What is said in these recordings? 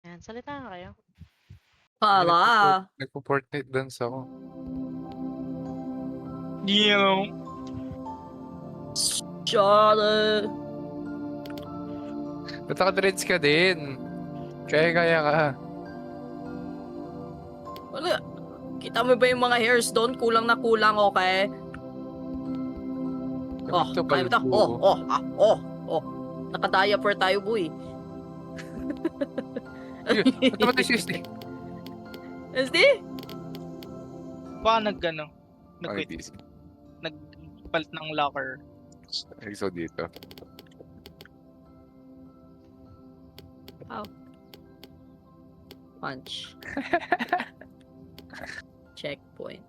Yan, salita nga kayo. Hala. Nagpo-Fortnite dance ako. Charlie. Ba't naka-dreads ka din? Kaya ka. Wala. Kita mo ba yung mga hairs doon? Kulang na kulang, okay? Oh, kaya mo ito. Oh. Naka-diaper tayo, boy. Ba't naman tayo SD? SD? Baka nag-ano, Ay, nag-quit, DC. nagpalit ng locker. So dito. Punch. Checkpoint.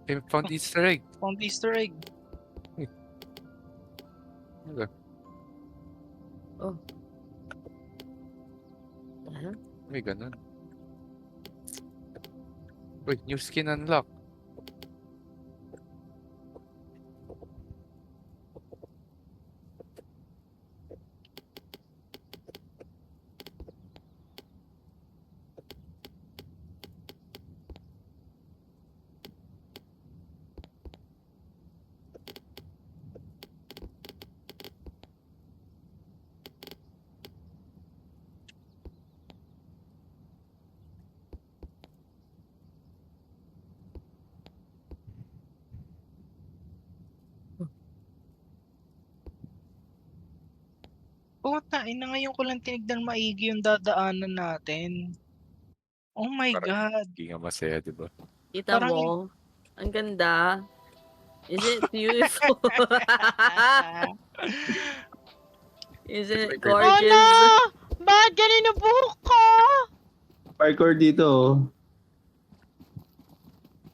I found Easter egg. Found Easter egg. Ano? Huh? May ganun. Uy, new skin unlock. Puta, ina ngayon ko lang tinignan maigi yung dadaanan natin. Oh my God. Hindi nga masaya, di ba? Kita Parang mo? Ang ganda. Is it beautiful? Is it Oh gorgeous? no! Bakit ganun yung buhok ko? Parkour dito.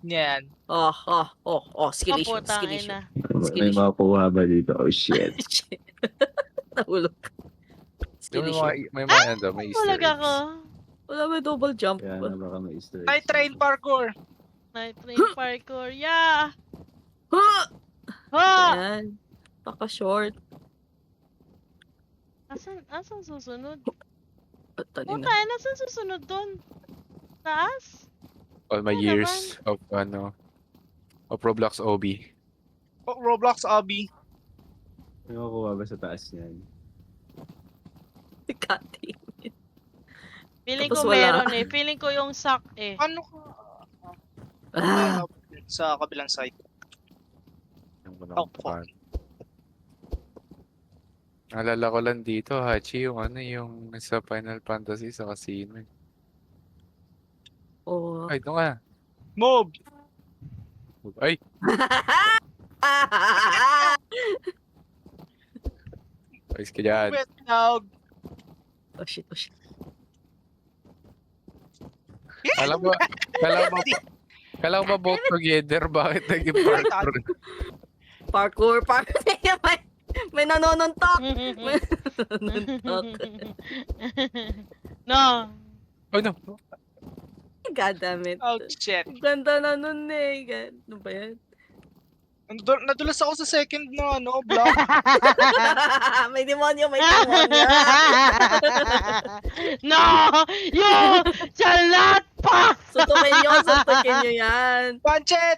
Yan. Skilly shoot, Kaputang skilly shoot. ina. May makuha ba dito? Oh shit. Nahulog. Yung Skilly may mga, shoot. may mga ano, may Easter Tulag eggs. ako. Wala ba double jump? Kaya na baka may Easter eggs. Night train parkour. Night train parkour. Yeah! Ha! Ha! Ayan. Paka-short. Asan susunod? Talina. Puta, nasan susunod dun? Taas? All my Ano years of Roblox OB. Oh, Roblox Abby. May makuha ba sa taas niyan? Kati. Feeling Tapos ko wala. meron eh. Feeling ko yung sack eh. Ano ka? Ah, Sa kabilang side. Yung Oh, pan. Naalala ko lang dito, Hachi, yung yung sa Final Fantasy sa casino. oh. Ay, ito nga. Mob! Ay, ayos ka dyan. Wet dog! Oh shit, oh shit. Kala mo ba both together? Bakit naging partner? Parkour. May nanonontok. Nanonontok. No. Oh no. God damn it. Oh shit. Ganda na nun eh. Ano ba yan? Nadulas ako sa second na block. May demonyo. No! You shall not pass! Suntukin nyo yan. Punch it!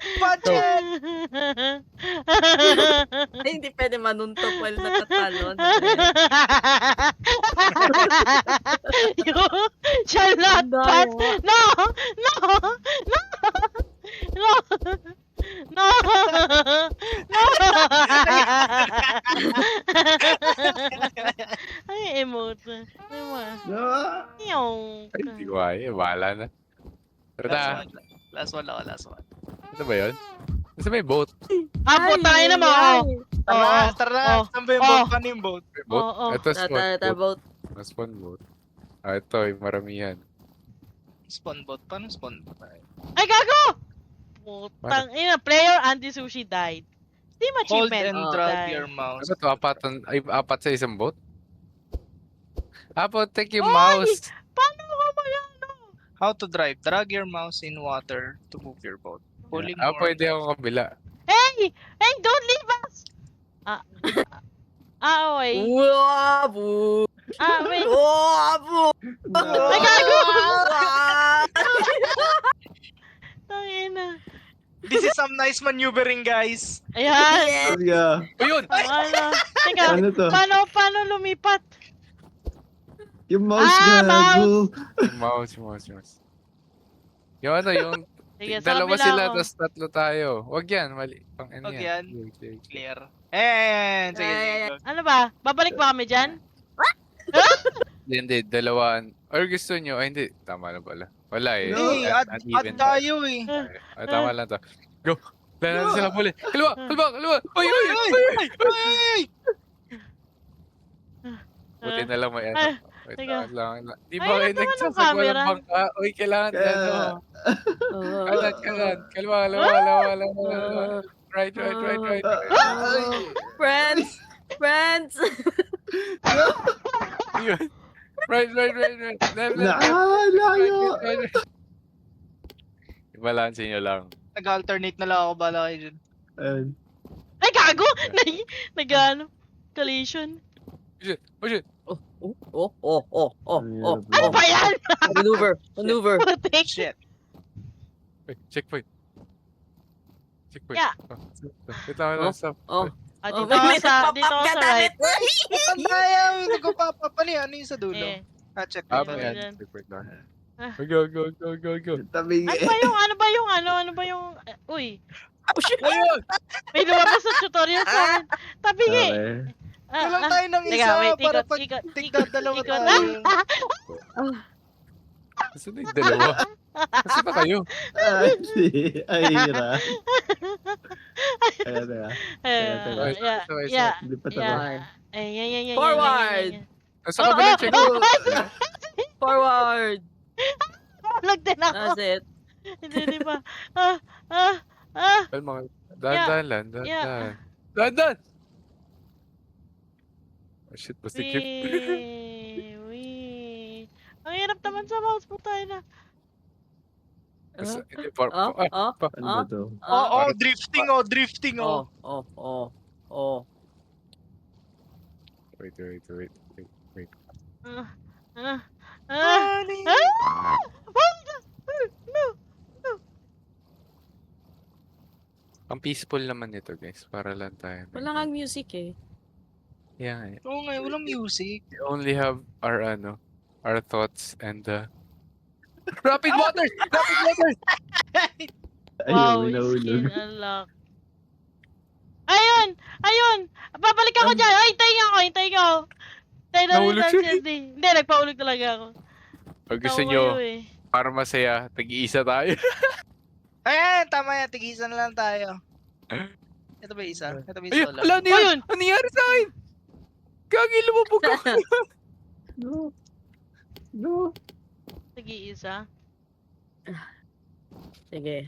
Ay, hindi pwede manuntok while nakatalon. You shall not pass! No! No! No! No! No! No! Ay, emote. Ay, mo. Yung. Ay, hindi ko kaya. Bahala na. Tara na. Last one. Ito ba yun? Kasi may boat. Ah, putangin na mo. Tara. Saan ba yung boat? Paano yung boat? May boat. Oo. Ito, spawn boat. Boat. Spawn boat. Ah, ito, yung maramihan. Spawn boat. Paano spawn boat? Ay, gago! Putang ina, player anti-sushi died. Team Hold achievement. and Oh. drag Dahil. your mouse. Ano to? Apat sa isang boat? Take yung Oy! mouse. Paano ko ba yan? How to drive. Drag your mouse in water to move your boat. Pulling more. Pwede ako kabila. Hey! Hey, don't leave us! Okay. Wabo! Wait. Wabo! Ay, gago! Tangina. This is some nice maneuvering, guys. Ayan. Yeah. Ayun! Ano? Teka, Ano to? paano lumipat? Yung mouse mouse. gago. Yung mouse. Yung Sige, sa dalawa kabila sila, ako. tapos tatlo tayo. Wag yan, mali. Pang ano Wag yan. yan. Sige. Clear. Sige, sige. Ano ba? Babalik ba kami dyan? Hindi, dalawaan. Or gusto nyo, hindi. Tama na pala. Wala eh. No. Hey, add Uneven tayo eh. tama lang to. Go! Dahil natin sila puli. Kaliwa! Oy! Ay! Buti na lang may ano. Ah, Wait teka. lang. Di Ay, ba kayo ano naman ang nagsasagwa ng camera? bangka? Uy, kailangan Kaya- ano. Kanan. Kaliwa. Right. Friends! Yun. Right. Left. Layo. I-balance nyo lang. Nag-alternate na lang ako, bala kayo dyan. Ayun. Ay, gago! Nag-ano? Collision. Oh shit. Ano ba yan? Maneuver. Putik. Shit. Wait, checkpoint. Yeah. Wait lang. Stop. Dito ako sa right. Ay, nagpapapa. Ano yung sa dulo? Eh. Check. Ah, Tama yan. yan. Checkpoint lang. Ah. Go. Tabi Ano ba yung, uy, Ayun! may lumabas sa tutorial sa akin. Tabingi. Okay. Kulang tayo ng Teka, isa wait, para ikot, pag ikot, tigdadalawa ikot. tayo. Kasi na yung dalawa. Kasi na kayo. Ay, hira. Ayan na. Yeah. Lipat ako. Yan. Forward. Sa kabilang checkpoint. Forward. Nagtin ako. That's it. Hindi pa. Mga dahan lang. Yeah. Dahan. Oh shit, basta clip. Wee. Ang hirap naman sa mouse po tayo na. Hindi, Ano ba to? Drifting. Wait. Ang peaceful naman nito, guys. Para lang tayo. Wala nga music eh. Yeah. Oo nga, walang music. We only have our thoughts and rapid water! Wow, Ayun, skin nahulog. unlock. Ayun! Babalik ako dyan! Ay, hintayin ko! Hintayin na Nahulog siya eh. Hindi, nagpahulog talaga ako. Pag gusto Tawa nyo, kayo eh. para masaya, tag-iisa tayo. Ayan, tama yan. Tigisan na lang tayo. Ito ba yung isa? Ito ba yung Ayun, solo? ala, ano yan? Ayun! Ano nangyari sa akin? Gagi, lumabog ako. No. Sige, isa. Sige.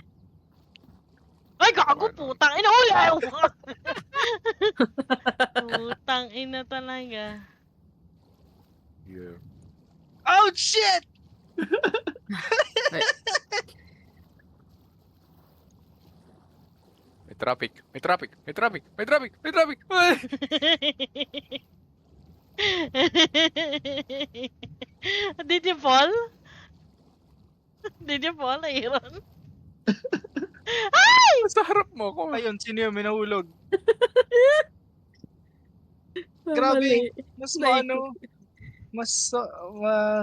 Ay, gago! Putang ina! Huli! Putang ina talaga. Yeah. Oh, shit! May traffic. Ay! Did you fall? Did you fall, Aaron? Sa harap mo ako. Ayun, sino yun? May nahulog. Mali. Grabe. Mas Naikot.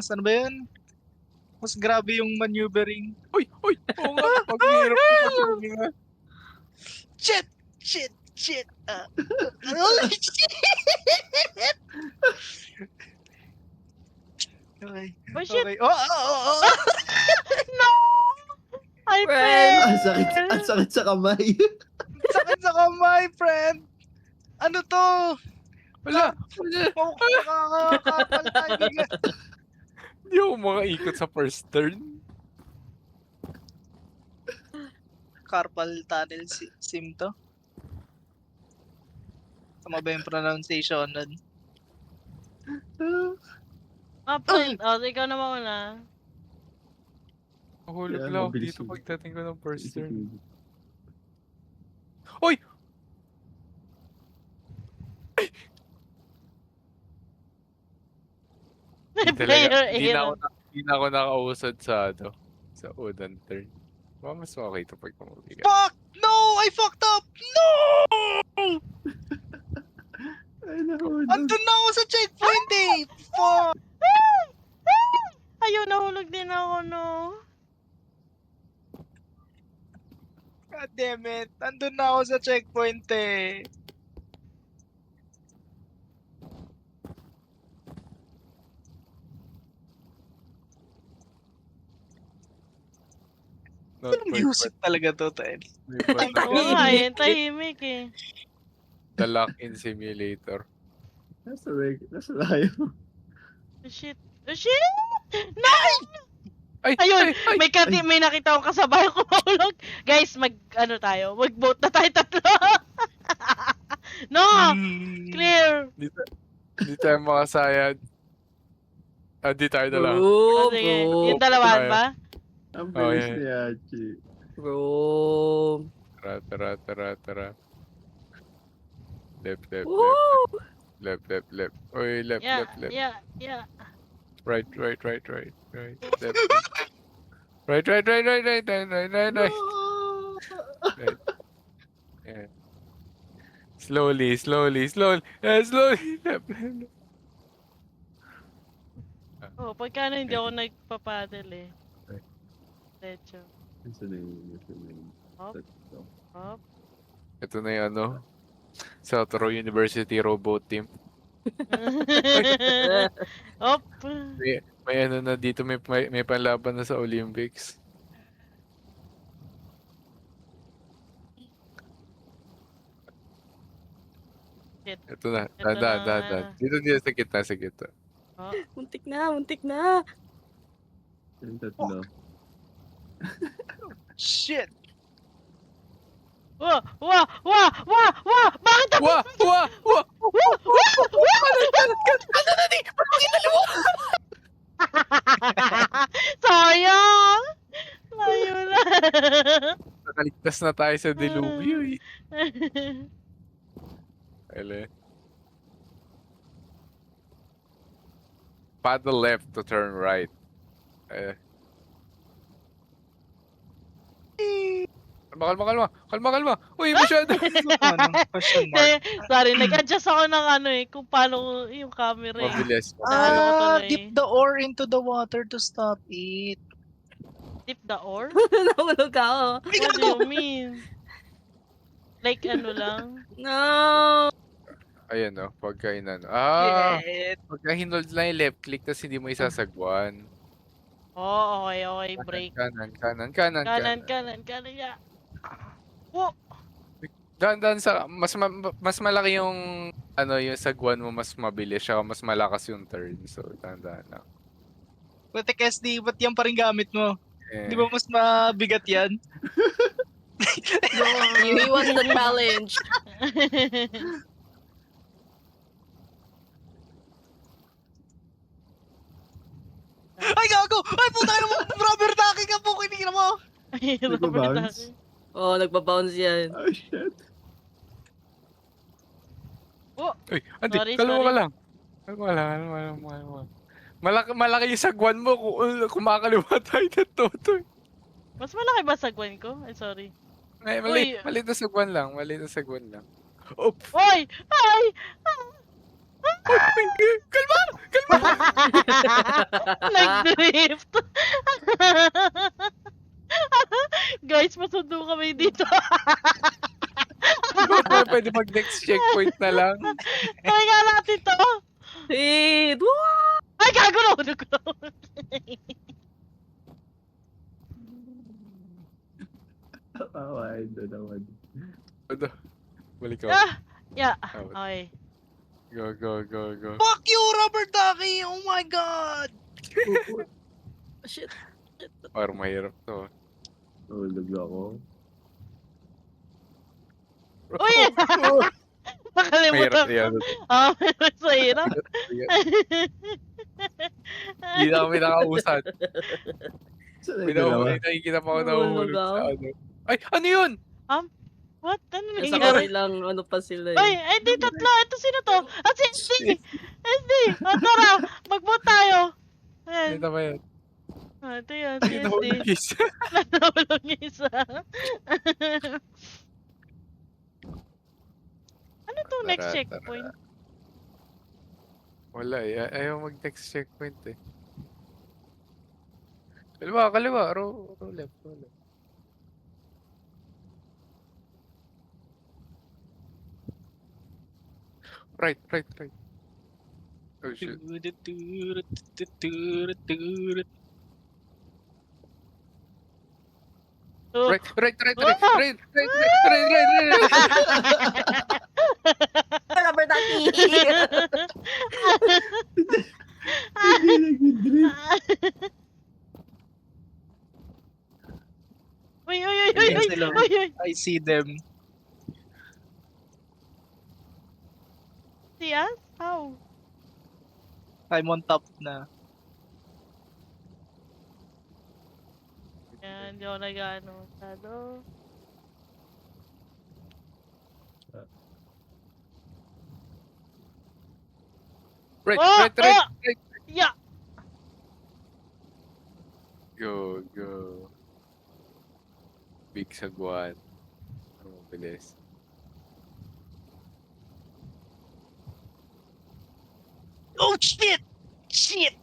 ano ba yun? Mas grabe yung maneuvering. Uy! Oo nga, paghirap ko pa. Shit! Holy shit! Okay. Oh, shit! Okay. Oh! No! Ay, Friend. friend! Ang sakit sa kamay. Sakit sa kamay, friend! Ano to? Wala! Nakakapal tayo bigla. Hindi ako makaikot sa first turn. Carpal tunnel sim to. Tama ba yung pronunciation nun? Friend. Ikaw na mauna. Mahulog Kaya lang ako mabilis dito yun. pagdating ko ng first turn. Sige. Uy! Player Hindi na error. hindi na ako nakausad sa sa unang turn. Baka mas okay ito pag pumuwi ka. Fuck! No! I fucked up! No! Ay, nahulog. Andun na ako sa checkpoint eh! Fuck! Ayun, nahulog din ako, no. God damn it! Andun na ako sa checkpoint eh! Not Anong my music talaga to, Ted? Oo nga, tahimik eh. The lock-in simulator. Nasa tayo. Oh, shit. Oh, shit! No! Ay! Ayun, ay, may nakita akong kasabay ko mahulog. Guys, mag-vote na tayo tatlo. No! Clear! Hindi tayo makasayad. Di tayo na lang. Bro, Sige, bro. yung dalawan tayo. ba? Ang Oh, bilis yeah. ni Hachi. Bro. Tara. Left. Woo! Left. Uy, left. Yeah. Right. Left. Right. Right. Yeah. Slowly. Left. Oh, pagkano hindi ako nagpapadel eh. Derecho. Nasa na yun. Hop. Hop. Ito na yung South Row University Robot Team. Hop. May na dito, may panlaban na sa Olympics. Shit. Ito na. Ito na. Dahan. Dito sa gitna. Oh. Muntik na. Yung tatlo. Shit! Wah! Bakit ako? Wah! Sayang! Layo na. Nakaligtas na tayo sa dilubyo eh. Ele. Paddle left to turn right. Kalma. Uy, masyado. Question mark. Sorry, nag-adjust ako ng kung paano yung camera eh. Mabilis. tuloy. Dip the ore into the water to stop it. Dip the ore? Nahulog ako. What do you mean? Like lang? No. Ayan o, pagka inano. Shit. Pagka hinold lang yung left click tapos hindi mo isasagwan. Oh, okay, break. Kanan. Kanan. Oh! Dahan sa mas malaki yung yung sagwan mo, mas mabilis siya, mas malakas yung turn. So dahan lang. Putek SD, ba't yan pa rin gamit mo? Eh, Di ba mas mabigat yan? He wants the challenge. Ay, gago! Ay, puta ka naman! Rubber ducky ka po! Kinira mo! Ay, Nagbabounce? Oh, nagbabounce yan. Oh, shit. Uy, andi, Sorry, kalma sorry. ka lang. Kalma lang. Malaki yung sagwan mo kung kumakaliwa tayo na toto. Mas malaki ba sagwan ko? Ay, sorry. Uy. Maliit na sagwan lang. Oh, Oy! Ay! kalma! Nag-drift! Guys, masundo kami dito. Pwede mag next checkpoint na lang. Kaya nga natin to. Wait, what? Ay, gago na ako. Ay, doon naman. Balik ako. Yeah. Okay. Go. Fuck you, rubber ducky! Oh my god! Shit. Parang mahirap to. Nahulog ako. Uy! Nakalimutan Mahirap ko. yan. Mahirap sa hirap. Hindi na kami nakausad. Saan na yung dalawa? Nakikita pa ako Nahulog nahulog sa ako. ano. Ay, ano yun? What? Ano Sa nangyari? kabilang ano pa sila Ay, eh. di tatlo. Ito sino to? Si SD! SD! Tara, mag-vote tayo. Ayan. Kita ba yan? Ito yan, si Ay, SD. nahulog isa. Nahulog yung isa. Ano to next Tara, checkpoint? Wala eh. Ayaw mag-next checkpoint eh. Kaliwa. Row left. Right. Oh shit. Oh. Right. Rubber ducky! Hindi nag-drift. Uy. Ayan sila. I see them. See us? How? I'm on top na. Yan, hindi ako nag-ano. Masyado. Right. Yeah! Go. Big sagwan. Bilis. Oh shit! Shit!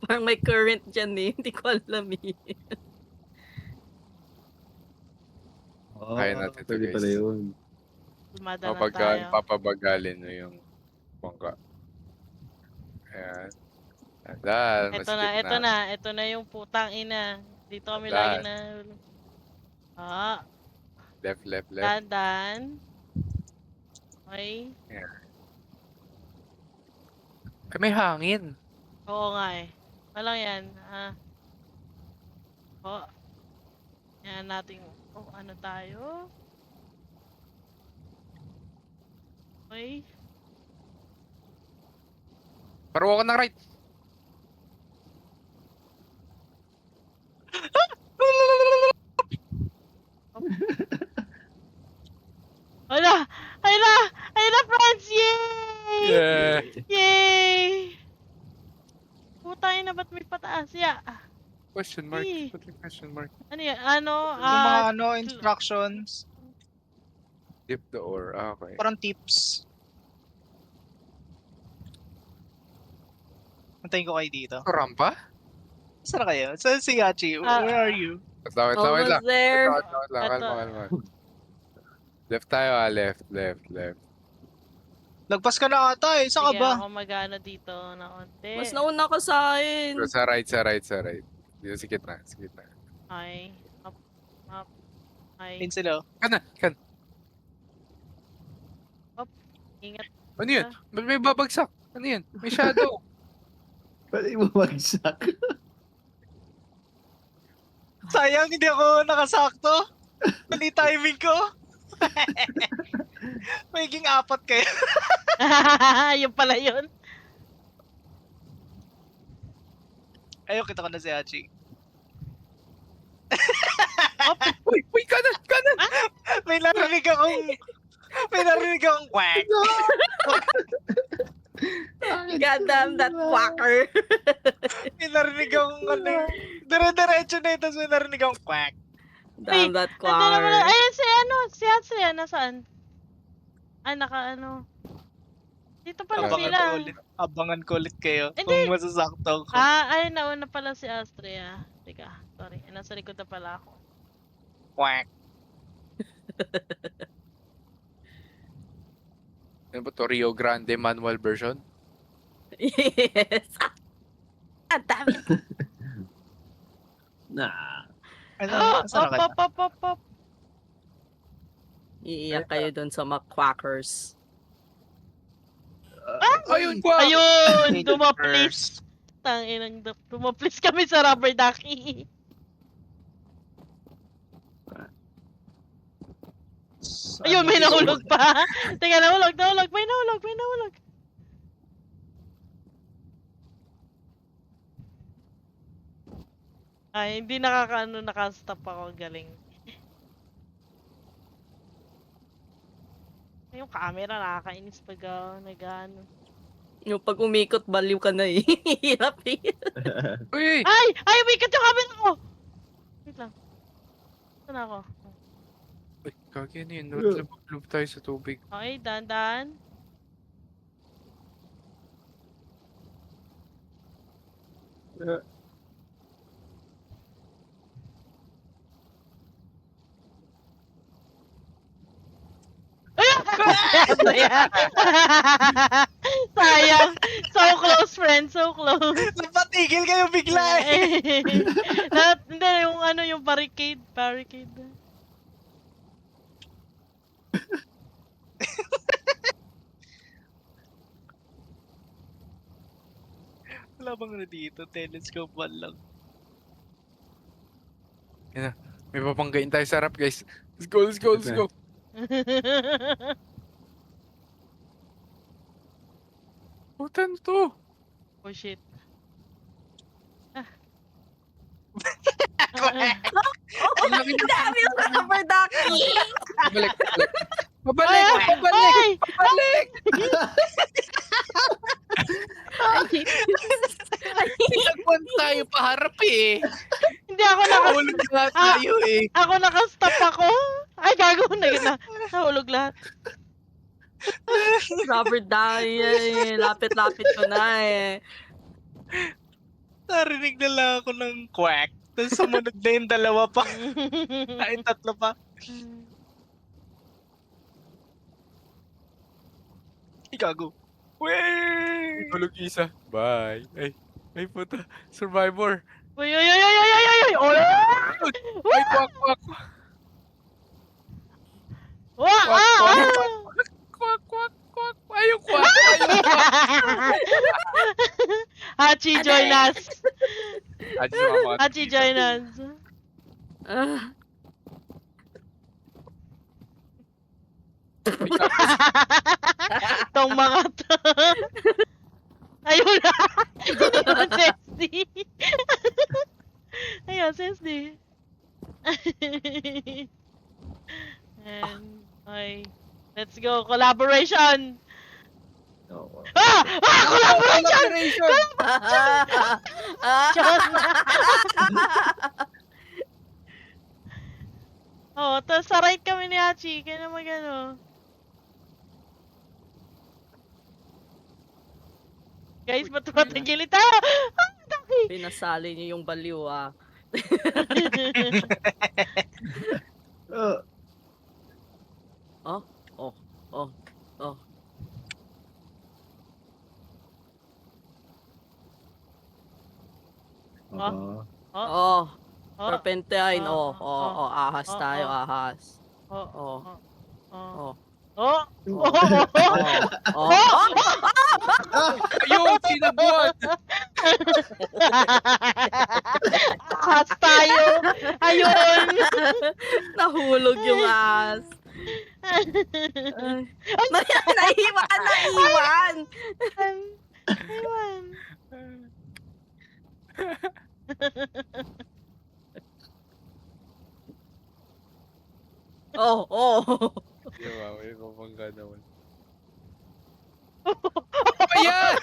Parang may current dyan eh. Hindi ko alam eh. Kaya natin to, Pwede guys. pala yun. Dumadalan tayo. Papabagalin mo yung bangka. Ayan. Andal, Ito na yung putang ina. Dito kami Ayan. lagi na... Left. Dandan. Okay. Ay, may hangin. Oo nga eh. Walang yan. Yan natin. Ano tayo? Okay. Paro ako ng right. Ay na, friends! Yay! Yeah. Yay! Putay na, ba't may pataas? Yeah. Question mark. Eh. Put a question mark. Ano yan? Ano? Yung mga instructions. Dip the ore. Okay. Parang tips. Antayin ko kayo dito. Rampa? Saan na kayo? Saan si Yachi? Where are you? Wait lang. Almost there. Kalma. Left tayo left. Lagpas ka na ata eh. Saan ka Sige, ba? ako mag-ano dito na konti. Mas nauna ka sa akin. Sa right. Dito sa gitna. Ay. Up. Ay. Ayun sila. Kan. Ingat. Ano yun? Ba't may babagsak? Ano yun? May shadow. Pwede mo magsak. Sayang, hindi ako nakasakto. Mali timing ko. Magiging 4 kayo. Yung pala yun. Ayun, kita ko na si Hachi. Uy, kanan! May narinig akong quack. God damn that quacker. May narinig akong dire-diretso na ito. May narinig akong quack. Damn that Ito naman, quacker. ayun si Asria, nasaan? Naka Dito pala sila. Abangan ko ulit kayo. Hindi. Kung masasakto ko. Ayun, nauna pala si Astria. Teka, sorry. Nasa likod na pala ako. Quack. Ano ba to? Rio Grande manual version? Yes. Ang dami. Nah. Saan ka? Op. Iiyak kayo dun sa mga quackers. Ayun, kwa! Ayun! Dumaplis! Tanginang dumaplis kami sa rubber ducky. Ayun, may nahulog pa. Teka, nahulog. May nahulog. Ay, hindi nakastop ako. Galing. Yung camera, nakakainis pag nag-ano. Yung pag umikot, baliw ka na eh. Hirap eh. Uy! Ay, umikat yung camera ko! Wait lang. Saan ako? Uy, kagi ano yun? Lubog tayo sa tubig. Okay, dahan-dahan. Sayang. Sayang. So close, friend. So close. Napatigil kayo bigla eh. Hindi, yung ano, yung barricade. Wala bang ano dito? Telescope man lang. May papanggain tayo sa harap, guys. Let's go. Puta na to. Oh shit. Ang dami yung rubber ducky! Pabalik! Ay! Nagwan tayo paharap eh. Hindi ako Nahulog lahat tayo eh. Ako nakastop ako. Ay, gago na. Nahulog lahat. Rubber ducky eh. Lapit-lapit ko na eh. Narinig na lang ako ng quack. Tapos sumunod na yung dalawa pa. Ay, tatlo pa. Gago. Wey! Nahulog isa. Bye. Ay puta. Survivor. Uy! Oh! Ay, kwak. Kwak. Ayun, kwak. Hachi, join us. Sumama ka. Hachi, join us. Ah, Tong mga to. Ayun na. Ayun, Sesdi. Ayun, Sesdi. And, okay. Let's go. Collaboration! Oo. Collaboration! Diyos na. Oh, tapos sa right kami ni Hachi. Kaya naman gano. Guys, ba't tumatagilid tayo? Ah, daki! Pinasali niyo yung baliw ah. Oh. Oo. Oh, Oh, Serpentine. Oh, Ahas oh, tayo, oh. ahas. oh, Oh. oh, Oh. oh, Oh. Ayun, sinabuan. Ahas tayo! Ayun! Nahulog yung ahas. Naiwan! Ayun! Oh. Diba, may papangga naman. Ayan!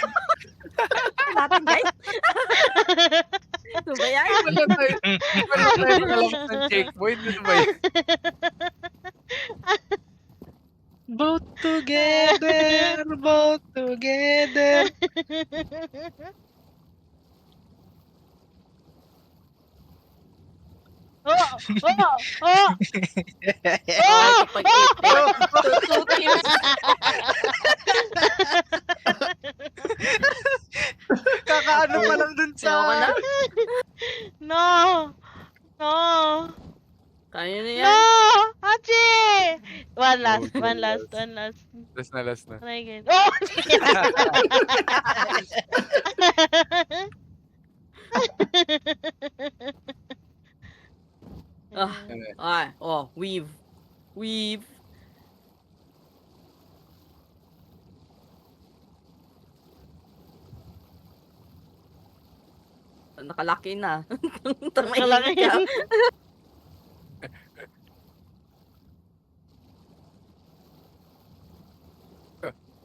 Natin guys. Ano ba yan? Wala tayo nakalabas ng checkpoint. Ano ba yun? Both together. Oh! Two teams. Kakaano pa lang dun sa... Ewan ko na. No! No! Kaya na No! yan. Hachi! One last. Last na. Try again. Oh! Ay, weave. Nakalaki na. Nakalaki. Tumahimik ka.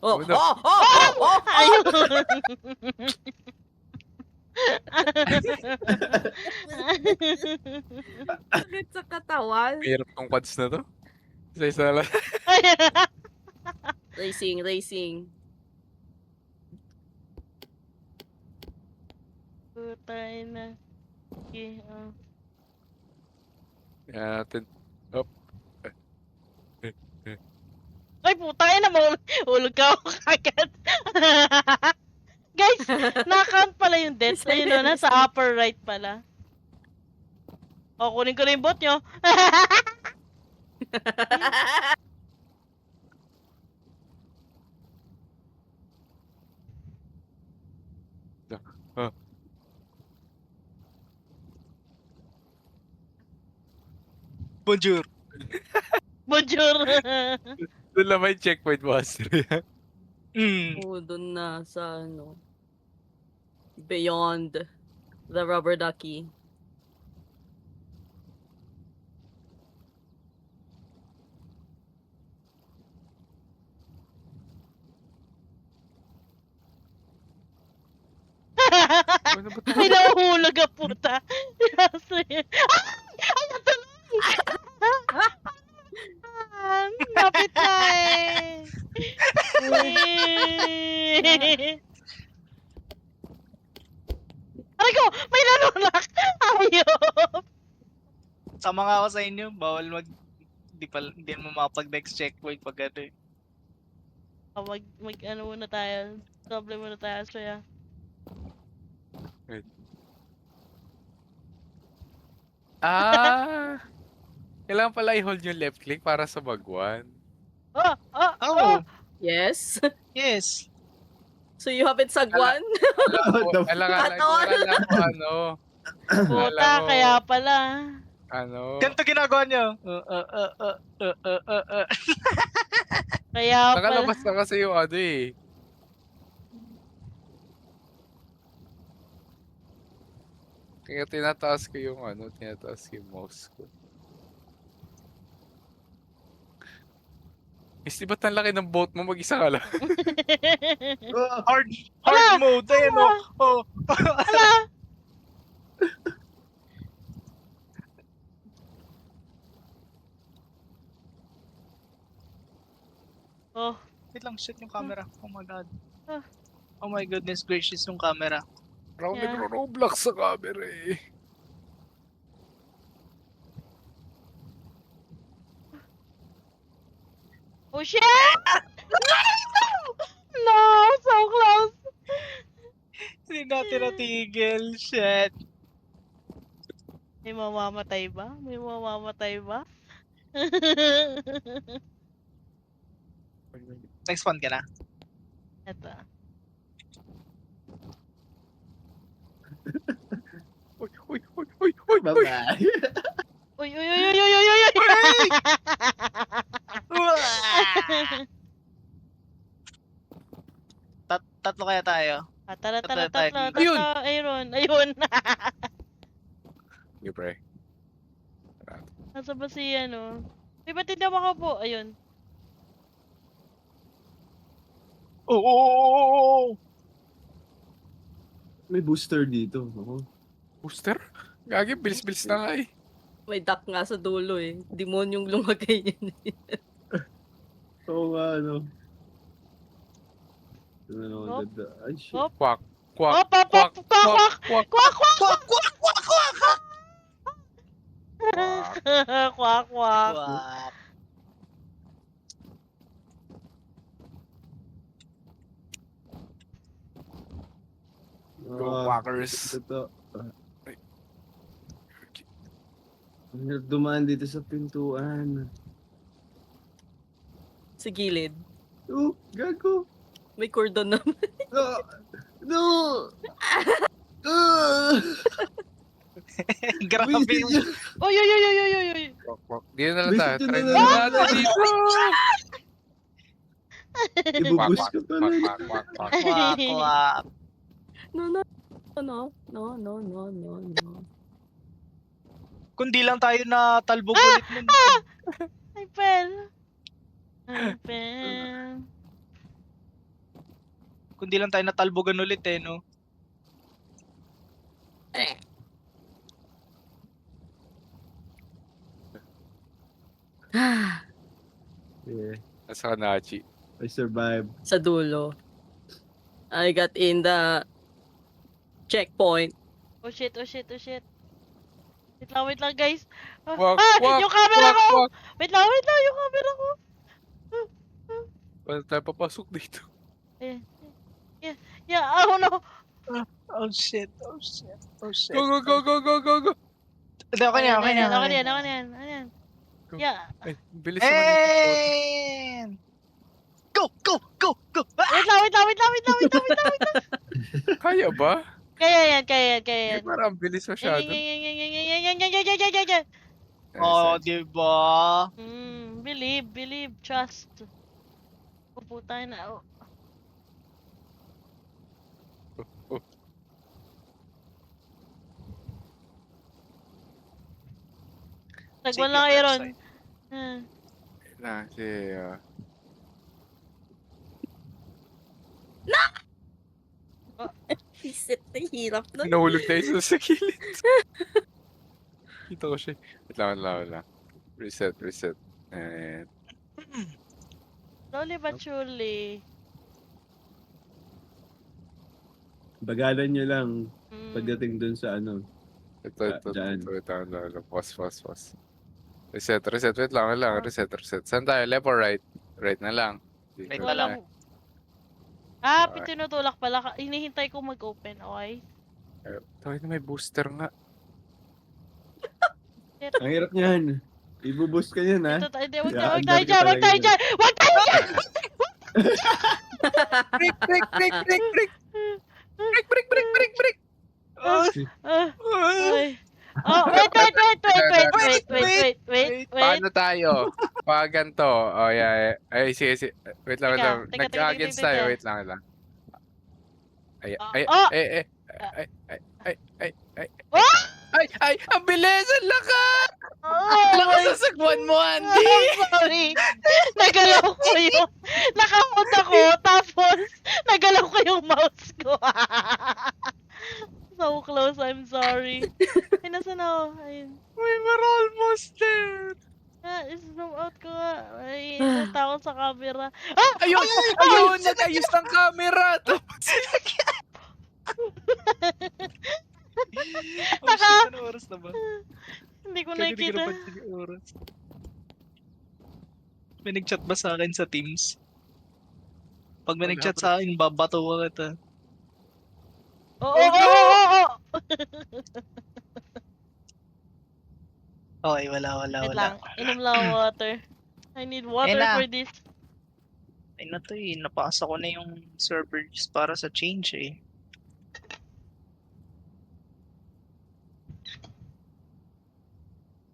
Oh, Ano? oh, oh, oh, oh, Ayun. Sakit sa katawan. Hirap tong quads na to. Isa-isa na lang. Racing, racing. Putay na. Okay, Yan natin. Ay, putay na. Mahulog ka ako kagad. Guys, na-count pala yung deaths. Ayun o, nasa upper right pala. O, kunin ko na yung bot nyo. Bonjour. Bonjour. Doon lang may checkpoint master. Oo, dun na sa ano. Beyond the rubber ducky. Ano ba to? May nahuhulog ang puta. Ay! Ay, natuloy! Napit na eh. Aray ko! May nanulak! Ayop! Sama nga ako sa inyo. Bawal hindi mo makapag-next checkpoint pag ano eh. Mag ano muna tayo. Double muna tayo siya. Kailangan pala i-hold yung left click para sa bagwan. Oh! Oh! Oh, Oh! Yes. yes. So you have it sagwan? What the Alam ko ano. Puta, ko. kaya pala. Ano? Ganito ginagawa niyo. Kaya pala. Nakalabas na kasi yung ano eh. Kaya tinataas ko yung mouse ko. Di ba't ang laki ng boat mo? Mag-isa ka lang. Hard Ala! mode. Ayan o. Oh. Ala! Oh, Wait lang, shit yung camera. Oh my god. Ah. Oh my goodness gracious yung camera. Parang Yeah. nagro-roblox sa camera eh. oh shit! No! So close! Hindi natin natigil. Shit. May mamamatay ba? May mamamatay ba? Next one ka na. Eto. Uy. Bye-bye. Uy, uy, uy, uy, uy, uy, uy, uy! Tatlo kaya tayo. Tara, tara, Tatlo tayo tatlo, dito. Ayun! tatlo, ayun, ayun. Sige pre. Nasa ba si ano? Di ba tinawag ko po? Ayun. Oh. May booster dito. Ako. Booster? Gagi, bilis-bilis na nga eh. May duck nga sa dulo eh. Demonyong lumagay yun eh. Oo nga, ano. Hop. Ay, shit. Hop. Quack. Oh, Quack. pop, pop, Quack. quack, Quack. quack, quack, Kwak, kwak, kwak, kwak. quack, quack. Kwak. Go Quackers. Ito. Ay. Ang hirap dumaan dito sa pintuan. Sa gilid. Oh, gago. May cordon naman. No! No! Ah! Grabe Wasted yung... yun. Uy, uy, uy, uy, uy, uy, uy. Quack. Quack. Dito na lang tayo. Dito na Try lang. na natin dito. Ibubus ka pa Quack. rin. Quack. Quack. Quack. Kwak, kwak. No, no. No, no, no, no, no, no. Kundi lang tayo na talbog ulit nun. I fell. I fell. Kundi lang tayo natalbogan ulit eh, no? Yeah. Nasa Kanachi. I survived. Sa dulo. I got in the checkpoint. Oh shit, oh shit, oh shit. Wait lang guys. Wak, Yung camera ko! wak. Wait lang, yung camera ko. Paano tayo papasok dito? Yeah, oh no. Oh shit, oh shit, oh shit. Go, go, go, go, go, go, go! Hindi, okay na, okay na. Ako na yan. Go. Yeah. Ay, bilis naman ito. And... Go, go, go, go! Ah! Wait lang. Kaya ba? Kaya yan. Eh, parang bilis masyado. Yan. Oh, diba? Believe, trust. Upo tayo na. Oh. Oh. Nagwan lang kayo ron. Na, siya. Reset na hirap na. Nahulog tayo sa gilid. Kita ko siya. Wait lang. Reset. And... Slowly but surely. Bagalan nyo lang Mm. pagdating dun sa ano. Ito. Dyan. Pause. Reset. Wait lang. Reset. Saan tayo? Left or right? Right na lang. Right na Walang... Tinutulak pala. Hinihintay ko mag-open, okay? Tayo na may booster nga. Ang hirap niyan. Ibuboost ka yan, ha? Ito tayo, wag Yeah, tayo dyan! andar ka talaga. Wag tayo dyan! Break! Oh, Ay. Oh, wait. Paano tayo? Pag ganito. Oh, yeah. Ay, sige. Wait lang. Teka, Nag-against teka. tayo. Wait lang. Ay. Oh! Ay, ang bilis! Ang lakas! Oh, Lakas sa sagwan mo, Andy! sorry. Nagalaw ko yung... Nakamot ako, tapos nagalaw ko yung mouse ko. So close, I'm sorry. Ay, nasan ako? Ayun. we're almost there. Zoom out ko nga. Ay, natakot sa camera. Ah! Ayun! Nag-ayos ng camera! Oh shit, ano oras na ba? Hindi ko Kaya hindi ko nakikita. napansin yung oras. May nag-chat ba sa akin sa Teams? Pag may Wala nag-chat pa. sa akin, babato ka kita. Oo. Okay, wala. Wait lang. Inom lang ako water. I need water na. for this. Ay na to eh, napasa ko na yung servers para sa change eh.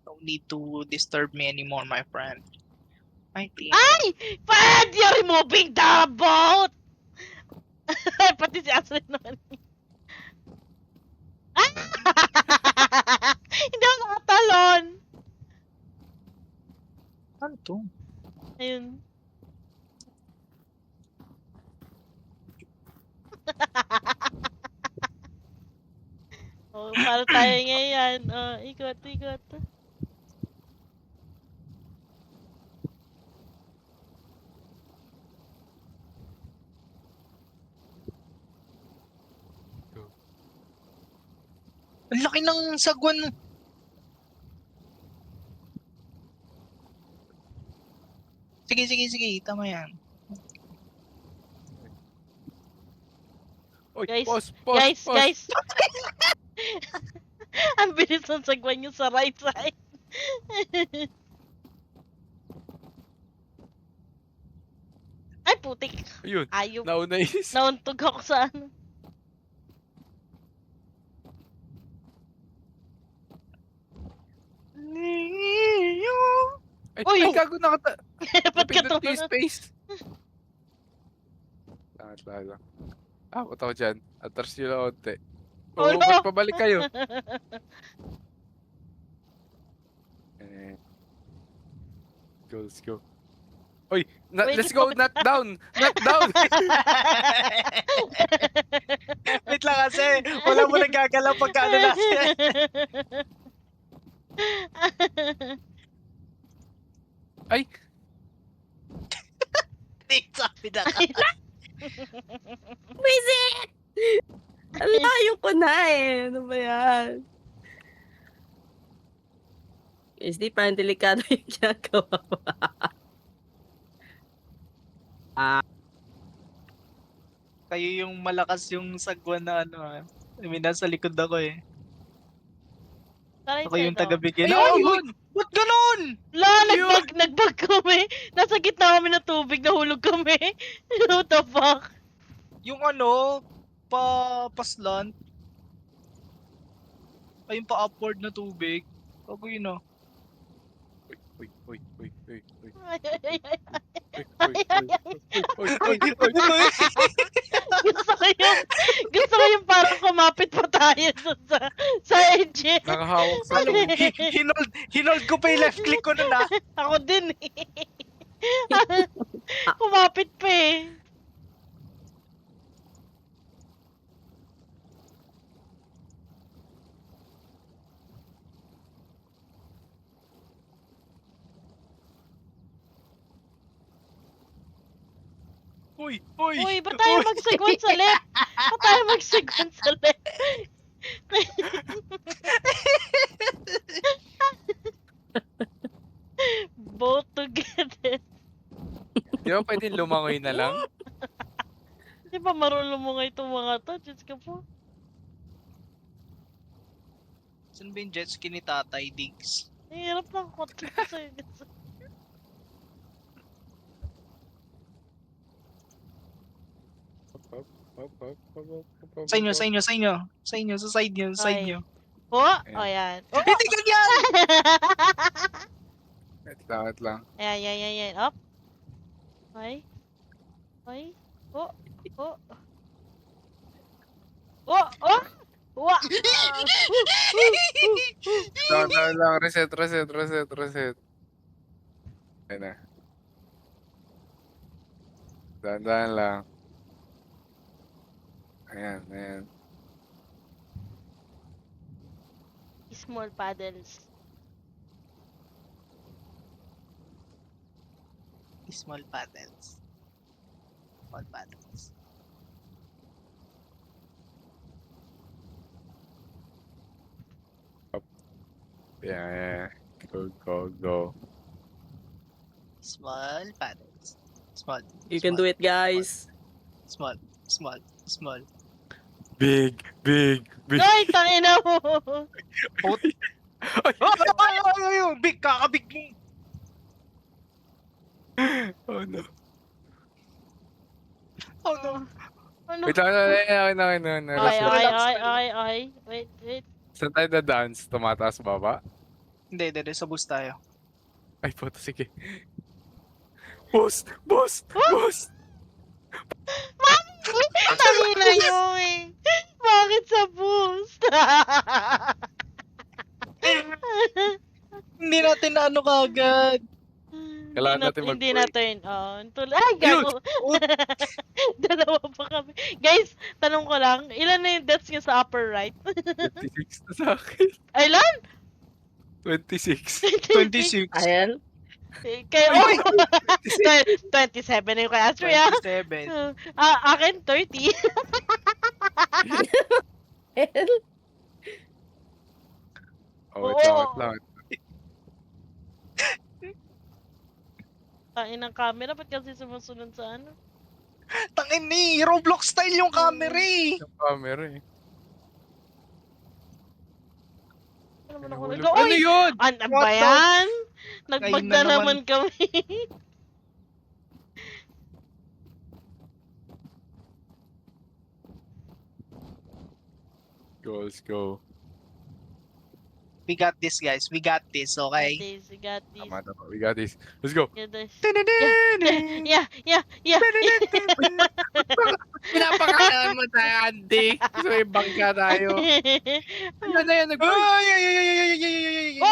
No need to disturb me anymore, my friend. I think. Ay! Fad! You're removing the boat! Pati si Ashley naman. Ah! Hindi ako nakatalon! Ano to? Ayun. Oh, para tayo ngayon. Oh, ikot. Ang laki ng sagwan. Sige, tama yan. Oy, Guys, pause. Guys! Ang bilis ng sagwan nyo sa right side. Ay, putik. Ayun, Ayop. nauna is. Nauntog ako sa ano. Uy! Ay, gago nakata... Ba't ka Napindot ko yung tumunod? space. Lang. Abot ako dyan. Atras nyo lang onte. Oh, Oo, no. ba't pabalik kayo? Go, let's go. Oy, Wait, let's go, not down! Not down! Wait lang kasi. Wala mo nagagalaw pagka ano natin. Ay! Sabi na ka. Visit! Ang layo ko na eh. Ano ba yan? Guys, di parang delikado yung ginagawa mo. Kayo yung malakas yung sagwan na ano ah. I mean, nasa likod ako eh. Taray Ako yung sa'yo. taga-bigay. Ay, Ay, yun! ba't ganun? La, nagbag kami. Nasa gitna kami ng tubig, nahulog kami. What the fuck? Yung ano, paslant. Ay, yung pa-upward na tubig. Bago yun ah. Uy, uy, uy, uy, uy, Ay, ay, ay, ay. uy, uy, uy, uy. Gusto ko yung parang kumapit pa tayo sa edge. Nakahawak sa Ano, hinold ko pa yung left click ko nun ah. Ako din eh. Kumapit pa eh. Uy, Uy, ba't tayo mag-segwan sa left? Ba't tayo mag-segwan sa left? Both together. Di ba pwedeng lumangoy na lang? Di ba marunong mo nga itong mga to? Diyos ka po. Saan ba yung jet ski ni Tatay Diggs? Ang hirap ng kote ko sa'yo. Sa inyo, sa inyo, sa inyo. Sa inyo, sa side nyo, sa side Ay. nyo. Oh, oh yan. Hindi ganyan! Wait lang. Ayan, yan, yan, yan. Up. Okay. Okay. Oh. Oh. Oh. Oh. Wa. Down lang. Reset. Ayun na. Dahan lang. Ayan. Small paddles. Small paddles. Small paddles. Yeah. Go. Small paddles. Small. You can do it, guys. Small. Big. Ay, tangina mo. Ay, big, kakabig mo. Oh no. Oh no. Ano? Wait lang. Ay. Wait. Saan tayo na dance? Tumataas baba? Hindi, sa bus tayo. Ay, puto, sige. Boss! Tangina yun eh. Bakit sa boost? Hindi natin na ano kagad. Kailangan natin Hindi mag-break. natin. Ay, gago. Dalawa pa kami. Guys, tanong ko lang, ilan na yung deaths niya sa upper right? 26 na sa akin. Ilan? 26. 26. Ayan. Kay, 27 na yung kay Astria. 27. Akin, 30. Oh, wait lang. Tain ng camera, ba't kasi sumusunod sa ano? Tangin ni, Roblox style yung camera eh. Yung camera eh. Ano naman ako Nahulog. nag- Ano Uy! yun? Ano What ba the- yan? Nagbag Ayun na na naman kami. Let's go. We got this, guys. We got this, okay? We got this. Tama. We got this. Let's go. Yeah. Pinapaka Kailangan mo tayo, Andy. So, ibangga tayo. Ano na yan? Ay, ay, ay, ay, ay, ay, ay, ay, ay, ay.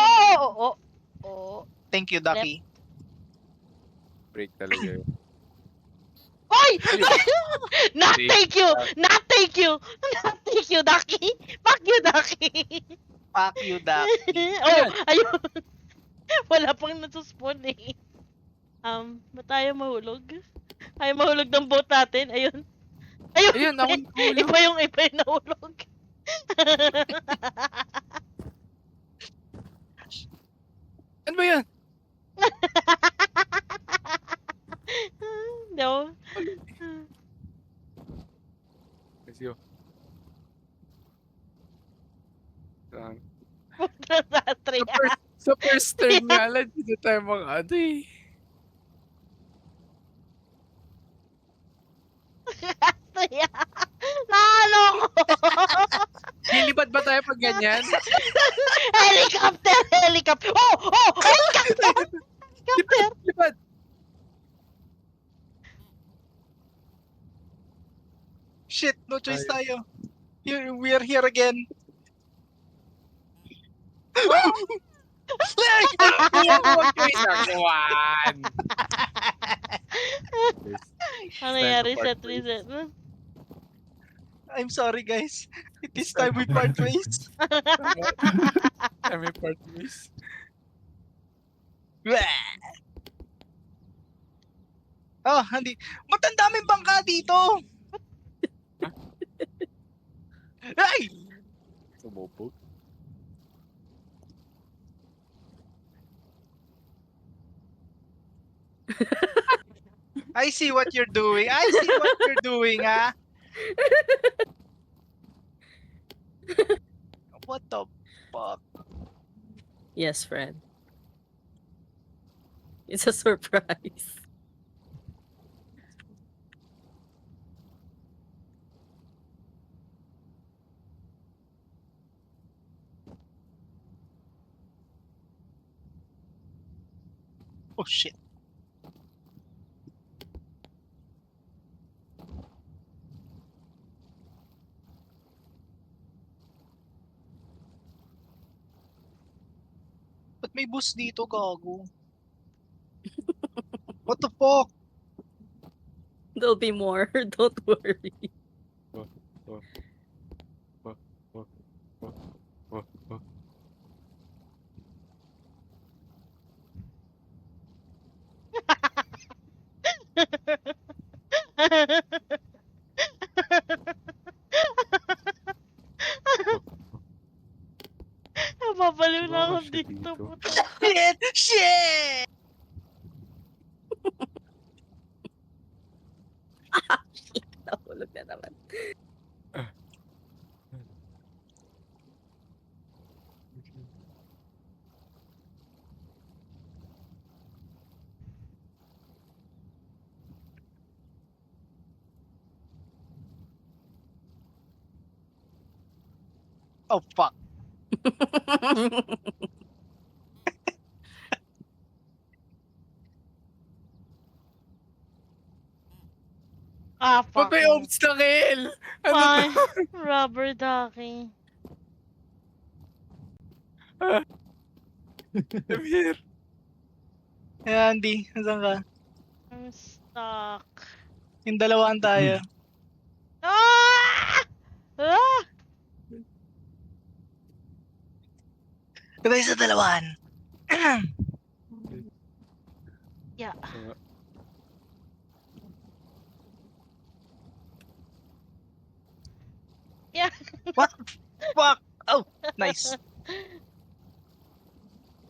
Oh. Thank you, Ducky. Break talaga yun. Oy! Not See? thank you! Not thank you! Not thank you, Ducky! Fuck you, Ducky! Fuck you, Ducky. Oh, ayun. Wala pang nasuspawn eh. Ba tayo mahulog? Ayaw mahulog ng boat natin. Ayun. Ayun, ako nahulog. Iba yung nahulog. Ano ba yan? No. Let's go. Saan? Sa first turn nga lang, dito tayo mga ano eh. Nalo ko! Lilipad ba tayo pag ganyan? Helicopter! Oh! Helicopter! Helicopter! Lipad! Shit, no choice Ay. tayo. We are here again. One! Ano nangyari? Reset. I'm sorry, guys. It is time we part ways. Kami part ways. Oh, hindi. Matandaming bangka dito. Ay! Sumubog. I see what you're doing. Ha? What the fuck? Yes, friend. It's a surprise. Oh shit. Ba't may bus dito, gago? What the fuck? There'll be more. Don't worry. Napapaliw na ako Wow, shit dito. dito. Puta. Shit! Shit! Nahulog na naman. Oh fuck. Ba't Fuck. may obstacle? Ano Fine. ba? Rubber ducky. I'm here. Hey, Andy, nasan ka? I'm stuck. Yung dalawaan tayo. Ah! Ah! Tayo sa dalawaan. Yeah. Yeah. Fuck! Oh, nice.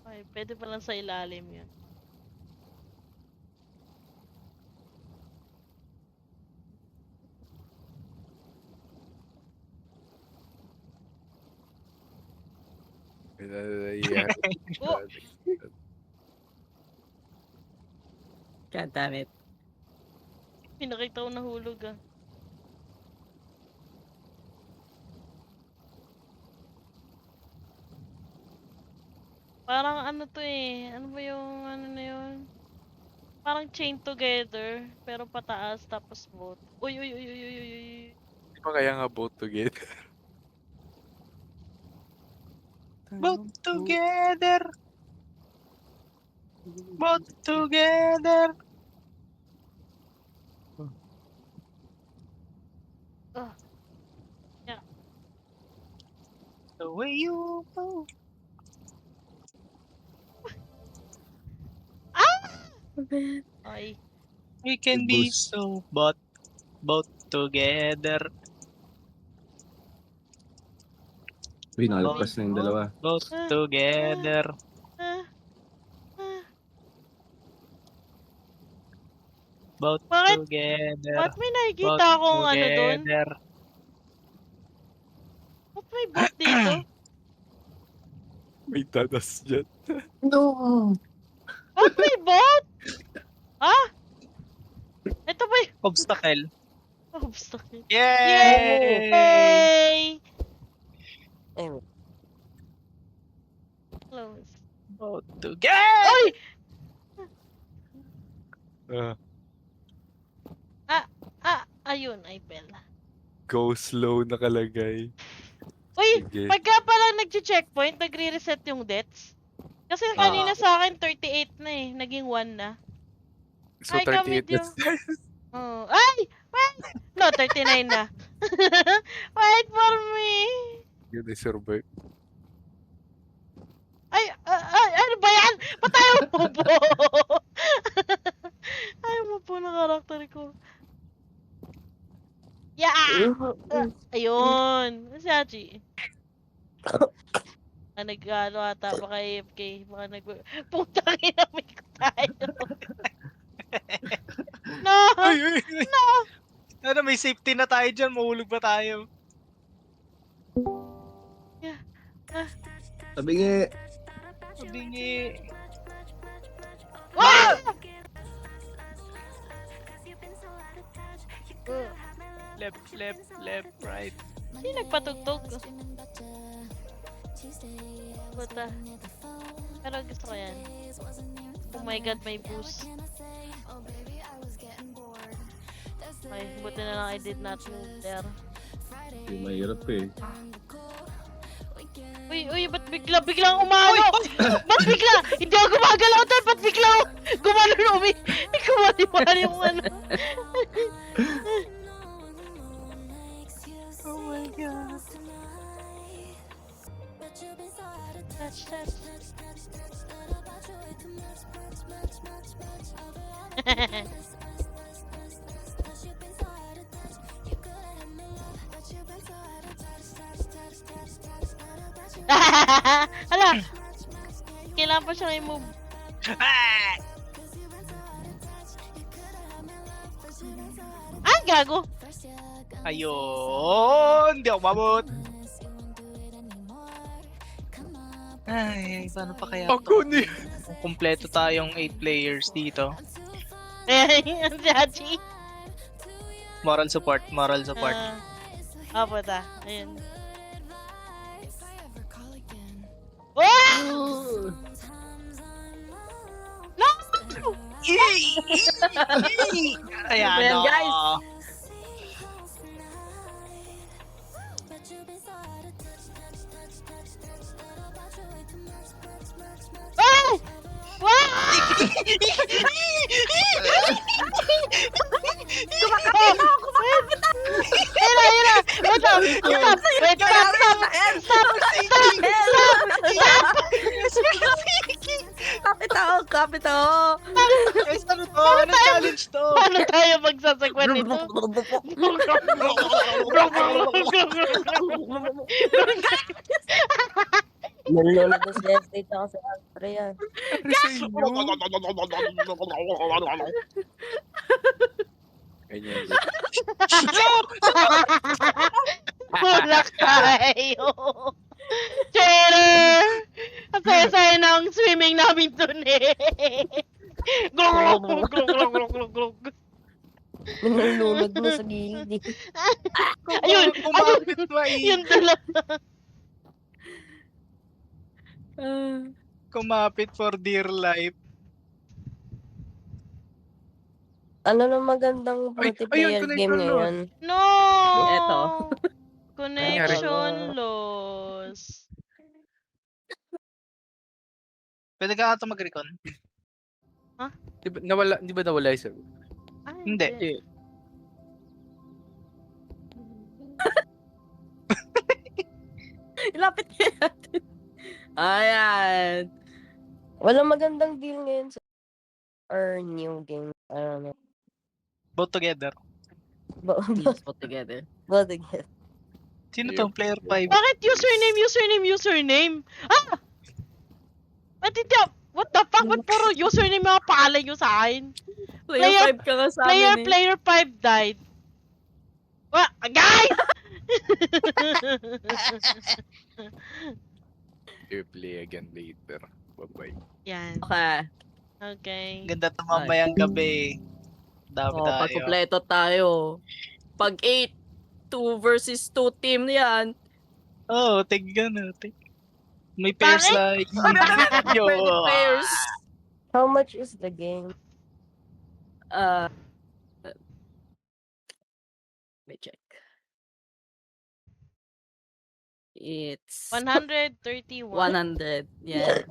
Ay, pwede pa lang sa ilalim yun. Yeah. Oh! God damn it. Pinakita ko nahulog ah. Parang ano to eh. Ano ba yung ano na yun? Parang chain together. Pero pataas tapos boat. Uy. pa kaya nga both together? Both together. Both together. Yeah. The way you move. Ay. We can be Boost. so both together. Uy, nakalagpas na yung dalawa. Both Ah, together. Ah, ah. Both Bakit? together. Ba't may Both nakikita akong ano doon? together. Ba't may bot dito? May tatas dyan. No! Ba't may bot? Ha? Ito ba yung Obstacle. obstacle? Yay! Yay! Ay, Close. Both together. Ay! Ayun, ay pela. Go slow nakalagay. Uy, Sige. pagka pala nag-checkpoint, nagre-reset yung deaths. Kasi kanina sa akin, 38 na eh. Naging 1 na. So Ay, 38 kamid na yung- Oh. Ay! Wait! No, 39 na. Wait for me! yun ay survive. Ay, ano ba yan? Ba't ayaw mo po? Ayaw mo po ng karakter ko. Yeah! Ayun. Si Hachi. Nag-ano ata, baka AFK. Baka putang inamig tayo. No! Ay, ay, ay. Ano, may safety na tayo dyan. Mahulog pa tayo. Sabi nga, Sabingi. Ah! Left, right. Hindi nagpatugtog. Bata. Pero gusto ko yan. Oh my god, may boost. Ay, buti na lang I did not move there. yung mahirap eh. Uy, ba't biglang umano? Ba't bigla? Hindi ako gumagalaw doon, ba't bigla gumano kumaliwala yung ano? Oh my god. Touch. Hala! Kailangan pa siyang i-move. Ah! Ay, gago! Ayun! Di ako mabot. Ay, paano pa kaya Ako to? ni... Kompleto tayong 8 players dito. Ayan, si Hachi. Moral support. Puta. Ayun. Oh! No! Ayan, Ayan, guys. Ay! Wow! Kumakapit ako! Kumakapit ako! Hila! Wait lang! Stop! Wait, stop! Kapit ako. Guys, ano to? Ano challenge to? Paano tayo magsasagwan nito? Nalulog na si Estate ako sa Astrea. Ganyan. Bulak tayo! Cheater! Ang saya-saya ng swimming namin dun eh! Glug! Nalulog na sa gilid. Ayun! Kumapit maigi. Yun talaga! Kumapit for dear life. Ano na magandang Ay, multiplayer ayun, game connector na. ngayon? No! Eto ito. Connection loss. Pwede ka ata mag-recon? Di ba nawala yung server? Ah, Hindi. Hindi. Ilapit niya natin. Ayan. Walang magandang deal ngayon sa or new game. I don't know. Both together. Teams put together. Both again. Sino tong player 5? Bakit username? Ah! Ba't hindi what the fuck? Ba't puro username mga pala nyo sa akin? Player 5 ka nga sa amin eh. Player 5 died. What? Guys! We'll play again later. Bye-bye. Yan. Okay. Okay. Ganda to mamayang gabi. Dami Oh, tayo. pagkumpleto tayo. Pag 8, 2 versus 2 team yan. Oh, tignan natin. May pairs Bakit? like yo. Pwede players. How much is the game? Let me check. It's 131. 100. Yeah.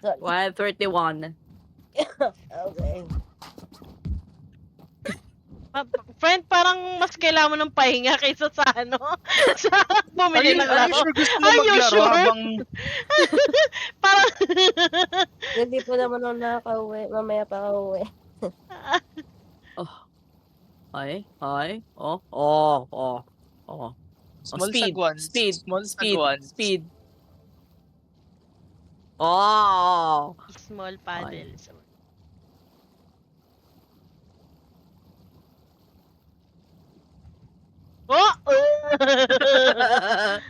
Sorry. 131. Okay. Friend, parang mas kailangan mo ng pahinga kaysa sa ano? Sa bumili ng Are you laro. sure gusto mo Are you maglaro sure? habang Parang... Hindi po naman ako nakaka-uwi. Mamaya pa ako uwi. Oh. Hi. Oh. small speed, sagwans? speed, Small Speed. sagwans. Speed. Oh. Small paddles. Oh!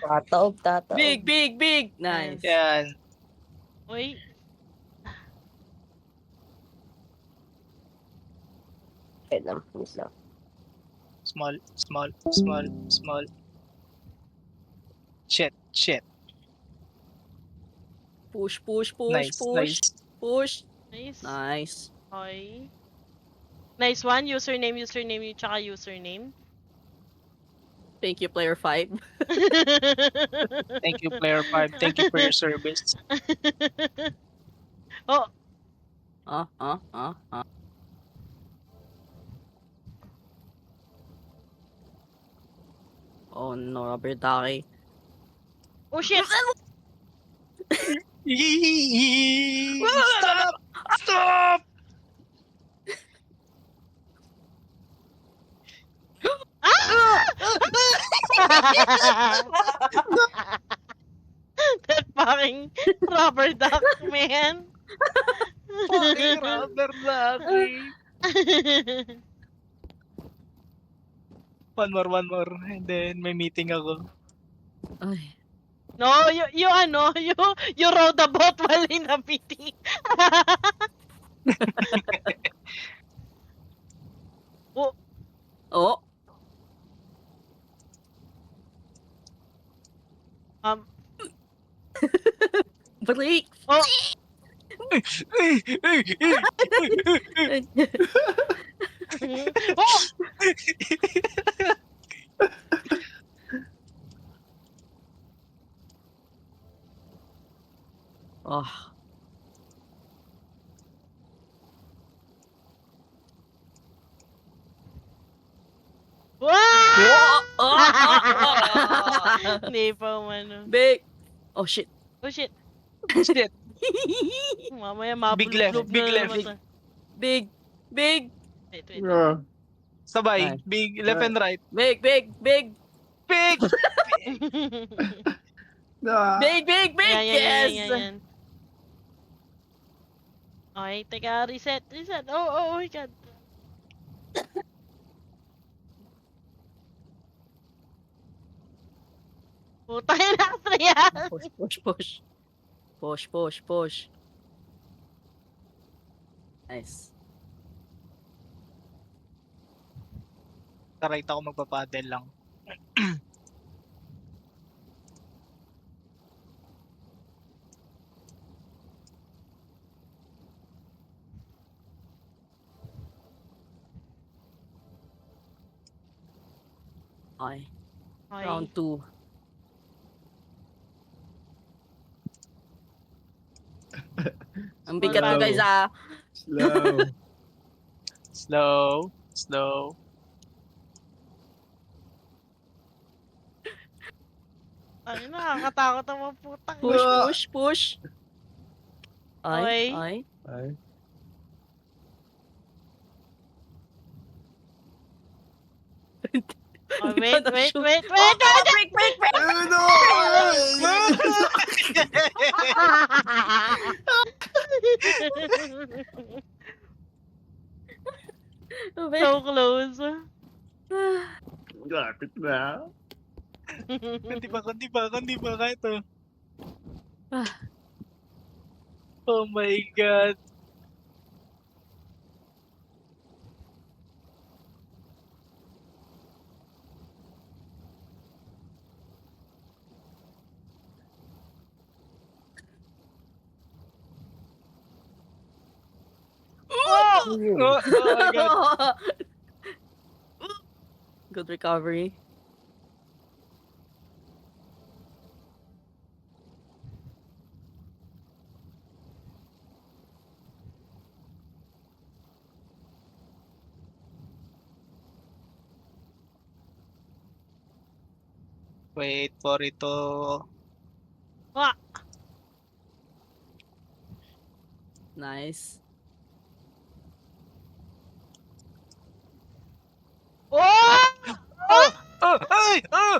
Tataob. Big. Nice. Yan. Uy. Wait lang. Please lang. Small. Shit. Push. Nice. Nice. Nice. Okay. Nice one. Username, tsaka username. Thank you, player 5. Thank you, player 5. Thank you for your service. Oh, Oh no, Robert Ducky. oh shit! Stop! That fucking rubber duck, man. Fucking rubber ducky. One more. And then may meeting ako. Ay. No, you rode the boat while in a meeting. Oh. Break. Oh, oh, Oh. wow! Oh. Hindi pa umano. Big. Oh shit. Oh shit. Shit. Mamaya Big left, mabulblog big na left. naman to. Big. Wait. Sabay. Nice. Big left and right. Big. Big. Big. Yan. Okay, teka, reset. Oh my god. Puta na, Austrian! Push. Nice. Right ako magpapadel lang. Okay. Okay. Round 2. Ang bigat mo Slow. guys ah. Slow. Slow. Slow. Ay, nakakatakot ang mga putang. Push, push, push. Okay. Ay. Ay. Oh, wait. Break, break, break! So close. Lapit na. Kundi ba, kahit to. Ah. Oh my God. Oh my God. Good recovery. Wait for it to... Ah! Nice. Oh! Oh! Ay! Oh!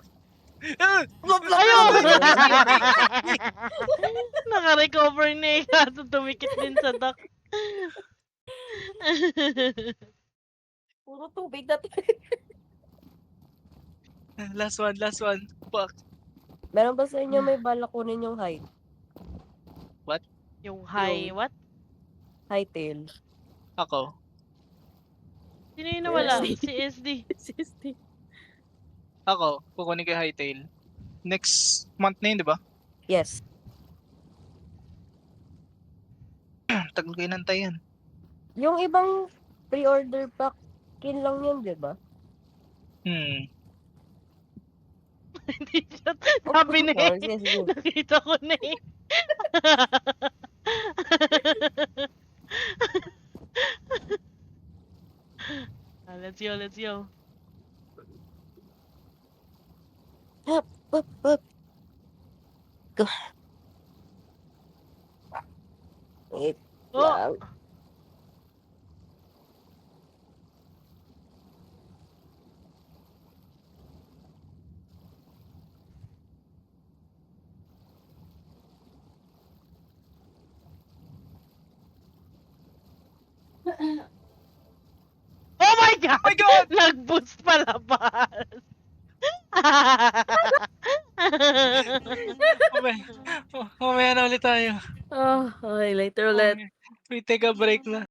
Ah! Ayun! Naka-recover na eh, kaso tumikit din sa duck. Puro tubig na to. Last one. Fuck. Meron ba sa inyo may bala kunin yung height? Yung high, Yung- what? High tail. Ako. Sino yung nawala? SD. Si SD. Assisting. Ako. Kukunin kay Hightail. Next month na yun, di ba? Yes. Tagal ko inantay yan. Yung ibang pre-order pack, kin lang yun, di ba? Hindi siya. Sabi na Oh, eh. sige, sige. Nakita ko na eh. Let's go. Up. Go. Wait Oh! lang. Oh my God! Oh my God! Nag-boost palabas! Mamaya na ulit tayo. Okay, later ulit. We take a break na.